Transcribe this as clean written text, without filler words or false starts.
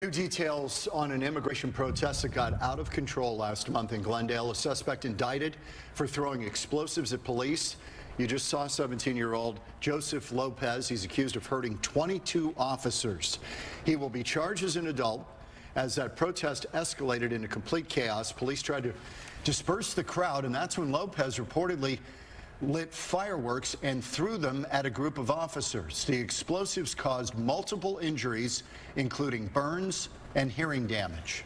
New details on an immigration protest that got out of control last month in Glendale. A suspect indicted for throwing explosives at police. You just saw 17-year-old Joseph Lopez. He's accused of hurting 22 officers. He will be charged as an adult. As that protest escalated into complete chaos, police tried to disperse the crowd, and that's when Lopez reportedly lit fireworks and threw them at a group of officers. The explosives caused multiple injuries, including burns and hearing damage.